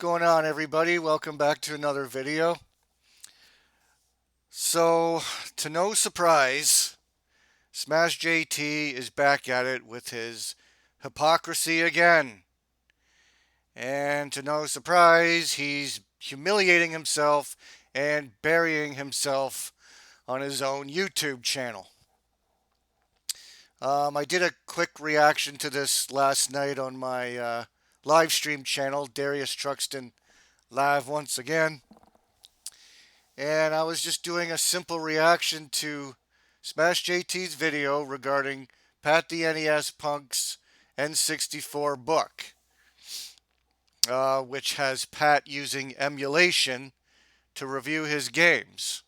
going on, everybody? Welcome back to another video. So, to no surprise, Smash JT is back at it with his hypocrisy again. And to no surprise, he's humiliating himself and burying himself on his own YouTube channel. I did a quick reaction to this last night on my live stream channel, Darius Truxton Live once again. And I was just doing a simple reaction to Smash JT's video regarding Pat the NES Punk's N64 book, which has Pat using emulation to review his games.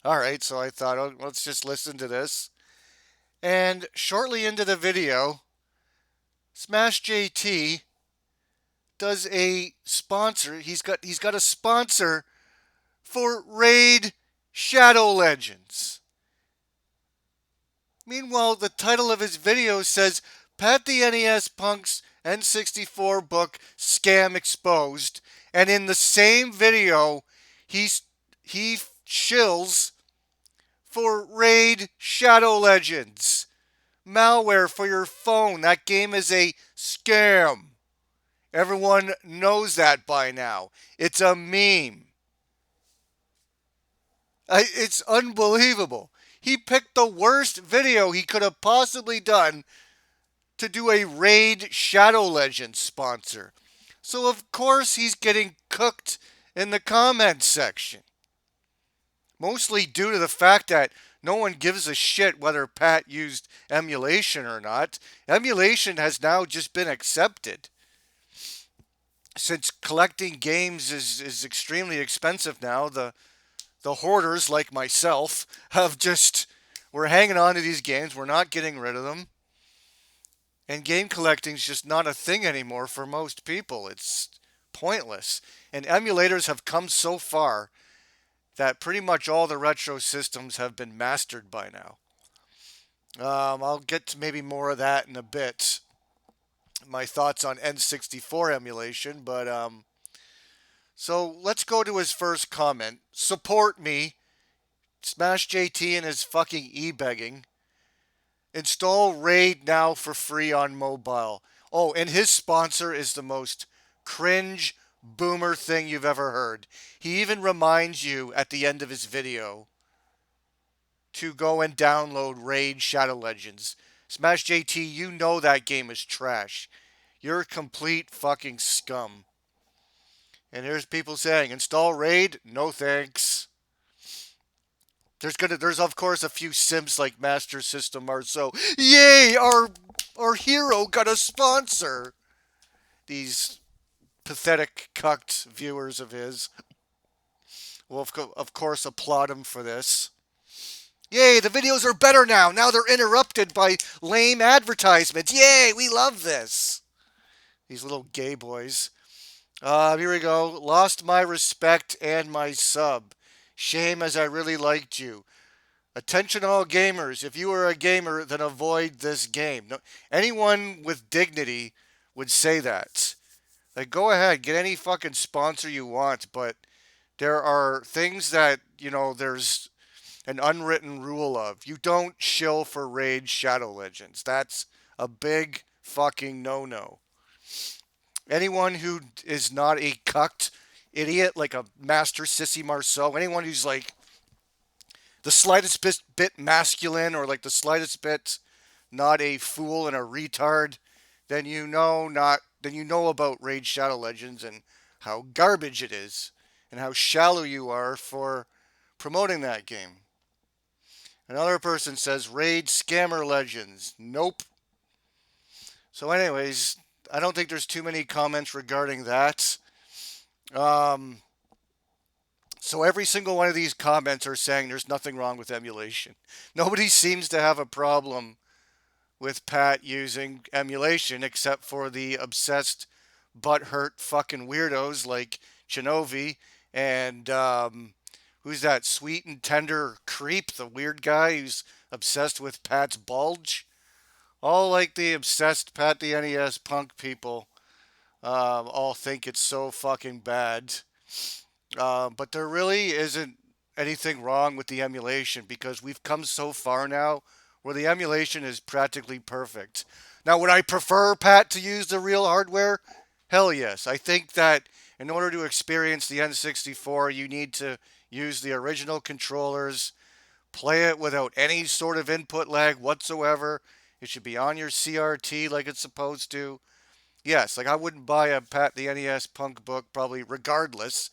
Alright, so I thought, oh, let's just listen to this. And shortly into the video, Smash JT does a sponsor. He's got a sponsor for Raid Shadow Legends. Meanwhile, the title of his video says Pat the NES Punk's N64 book scam exposed, and in the same video he shills for Raid Shadow Legends. Malware for your phone. That game is a scam. Everyone knows that by now. It's a meme. It's unbelievable. He picked the worst video he could have possibly done to do a Raid Shadow Legends sponsor. So of course he's getting cooked in the comments section. Mostly due to the fact that no one gives a shit whether Pat used emulation or not. Emulation has now just been accepted. Since collecting games is extremely expensive now, the hoarders like myself we're hanging on to these games. We're not getting rid of them. And game collecting's just not a thing anymore for most people. It's pointless. And emulators have come so far that pretty much all the retro systems have been mastered by now. I'll get to maybe more of that in a bit. My thoughts on N64 emulation, but so let's go to his first comment. Support me, Smash JT and his fucking e-begging. Install Raid now for free on mobile. Oh, and his sponsor is the most cringe boomer thing you've ever heard. He even reminds you at the end of his video to go and download Raid Shadow Legends. Smash JT, you know that game is trash. You're complete fucking scum. And here's people saying, install Raid? No thanks. There's of course a few simps like Master System are so, yay, our hero got a sponsor. These pathetic cucked viewers of his will of course applaud him for this. Yay, the videos are better now. Now they're interrupted by lame advertisements. Yay, we love this. These little gay boys. Here we go. Lost my respect and my sub. Shame, as I really liked you. Attention all gamers. If you are a gamer, then avoid this game. No, anyone with dignity would say that. Like, go ahead, get any fucking sponsor you want, but there are things that, there's an unwritten rule of. You don't shill for Raid Shadow Legends. That's a big fucking no-no. Anyone who is not a cucked idiot like a Master Sissy Marceau, anyone who's like the slightest bit masculine or like the slightest bit not a fool and a retard, then you know about Raid Shadow Legends and how garbage it is and how shallow you are for promoting that game. Another person says Raid Scammer Legends. Nope. So anyways, I don't think there's too many comments regarding that. So every single one of these comments are saying there's nothing wrong with emulation. Nobody seems to have a problem with Pat using emulation except for the obsessed butthurt fucking weirdos like Chinovi and who's that sweet and tender creep, the weird guy who's obsessed with Pat's bulge. All like the obsessed Pat the NES Punk people all think it's so fucking bad. But there really isn't anything wrong with the emulation because we've come so far now where the emulation is practically perfect. Now, would I prefer, Pat, to use the real hardware? Hell yes. I think that in order to experience the N64, you need to use the original controllers, play it without any sort of input lag whatsoever. It should be on your CRT like it's supposed to. Yes, like I wouldn't buy a Pat the NES Punk book probably regardless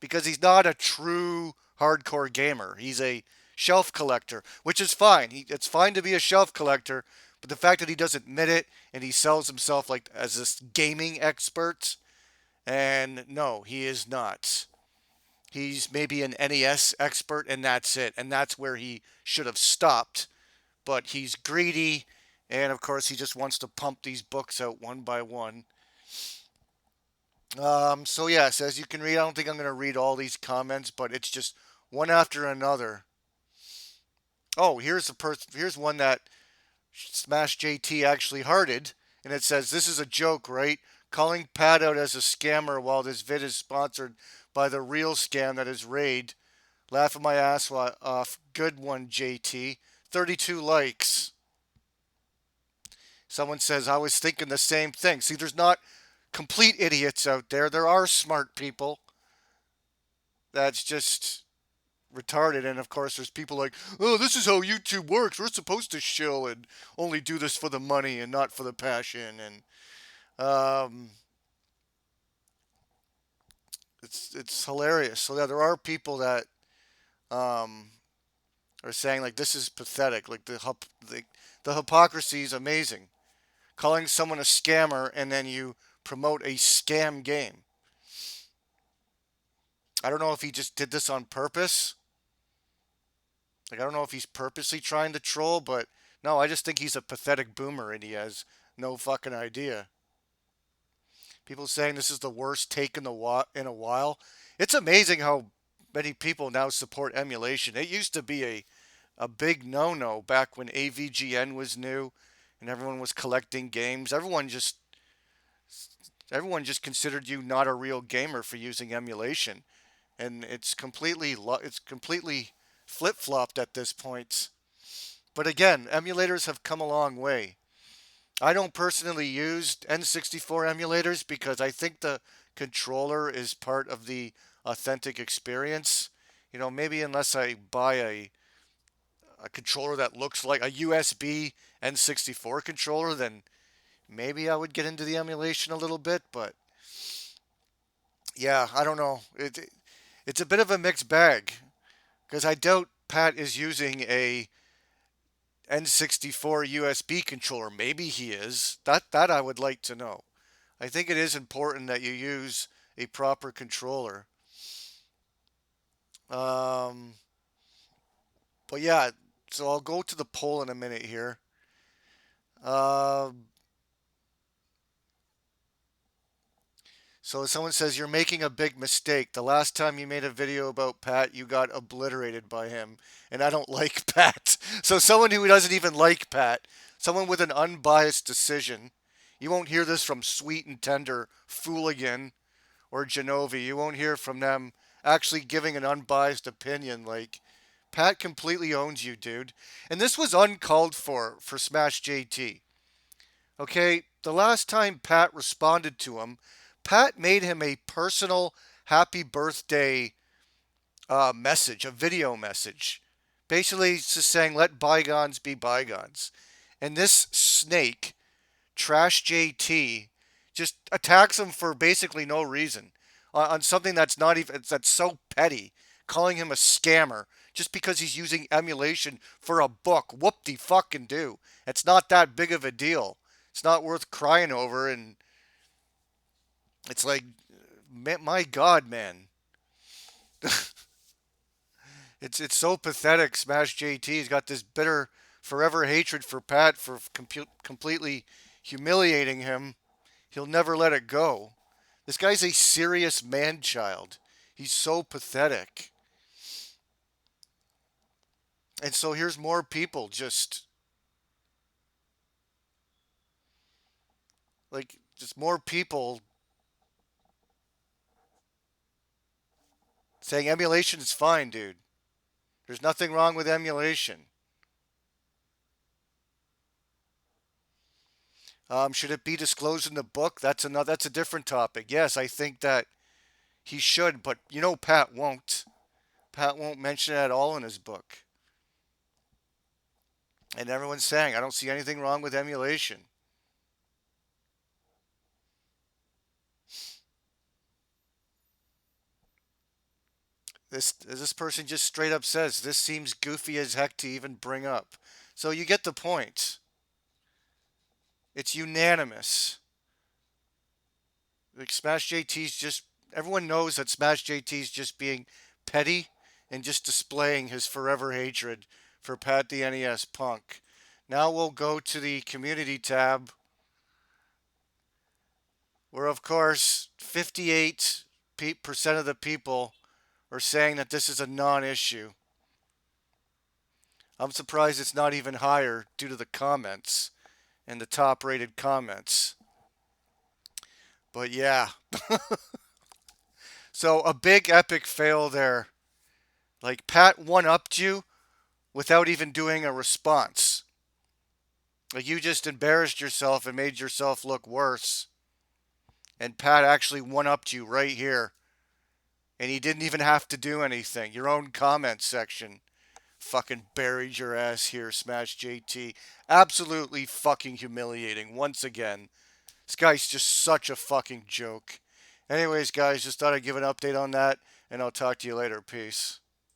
because he's not a true hardcore gamer. He's a shelf collector, which is fine. It's fine to be a shelf collector, but the fact that he doesn't admit it and he sells himself like as this gaming expert, and no, he is not. He's maybe an NES expert and that's it. And that's where he should have stopped. But he's greedy and of course he just wants to pump these books out one by one. So yes, as you can read, I don't think I'm going to read all these comments, but it's just one after another. Oh, here's one that Smash JT actually hearted, and it says, "This is a joke, right? Calling Pat out as a scammer while this vid is sponsored by the real scam that is Raid. Laughing my ass off. Good one, JT. 32 likes." Someone says, "I was thinking the same thing." See, there's not complete idiots out there. There are smart people. That's just retarded. And of course, there's people like, "Oh, this is how YouTube works. We're supposed to shill and only do this for the money and not for the passion." And um, it's hilarious. So yeah, there are people that um, are saying like this is pathetic. Like the hypocrisy is amazing. Calling someone a scammer and then you promote a scam game. I don't know if he just did this on purpose. Like I don't know if he's purposely trying to troll, but no, I just think he's a pathetic boomer and he has no fucking idea. People saying this is the worst take in a while. It's amazing how many people now support emulation. It used to be a big no-no back when AVGN was new and everyone was collecting games. Everyone just considered you not a real gamer for using emulation, and it's completely flip-flopped at this point. But again, emulators have come a long way. I don't personally use N64 emulators because I think the controller is part of the authentic experience. Maybe unless I buy a controller that looks like a USB N64 controller, then maybe I would get into the emulation a little bit. But yeah, I don't know. It's a bit of a mixed bag because I doubt Pat is using a N64 USB controller. Maybe he is. That I would like to know. I think it is important that you use a proper controller. Um, but yeah, so I'll go to the poll in a minute here. Um, so someone says you're making a big mistake. The last time you made a video about Pat, you got obliterated by him, and I don't like Pat. So someone who doesn't even like Pat, someone with an unbiased decision. You won't hear this from Sweet and Tender, Fooligan, or Genovi. You won't hear from them actually giving an unbiased opinion. Like, Pat completely owns you, dude. And this was uncalled for Smash JT. Okay, the last time Pat responded to him, Pat made him a personal happy birthday message, a video message. Basically, just saying, let bygones be bygones. And this snake, Trash JT, just attacks him for basically no reason on something that's not even that's so petty, calling him a scammer just because he's using emulation for a book. Whoop de fucking do. It's not that big of a deal. It's not worth crying over, and it's like, my God, man, it's so pathetic. Smash JT's got this bitter, forever hatred for Pat for completely humiliating him. He'll never let it go. This guy's a serious man child. He's so pathetic. And so here's more people just more people. Saying emulation is fine, dude. There's nothing wrong with emulation. Should it be disclosed in the book? That's another. That's a different topic. Yes, I think that he should, but Pat won't. Pat won't mention it at all in his book. And everyone's saying, I don't see anything wrong with emulation. This person just straight up says this seems goofy as heck to even bring up. So you get the point. It's unanimous. Like Smash JT's just everyone knows that Smash JT's just being petty and just displaying his forever hatred for Pat the NES Punk. Now we'll go to the community tab where of course 58% of the people are saying that this is a non-issue. I'm surprised it's not even higher due to the comments and the top rated comments. But yeah. So a big epic fail there. Like Pat one-upped you without even doing a response. Like you just embarrassed yourself and made yourself look worse. And Pat actually one-upped you right here. And he didn't even have to do anything. Your own comment section fucking buried your ass here, Smash JT. Absolutely fucking humiliating once again. This guy's just such a fucking joke. Anyways, guys, just thought I'd give an update on that, and I'll talk to you later. Peace.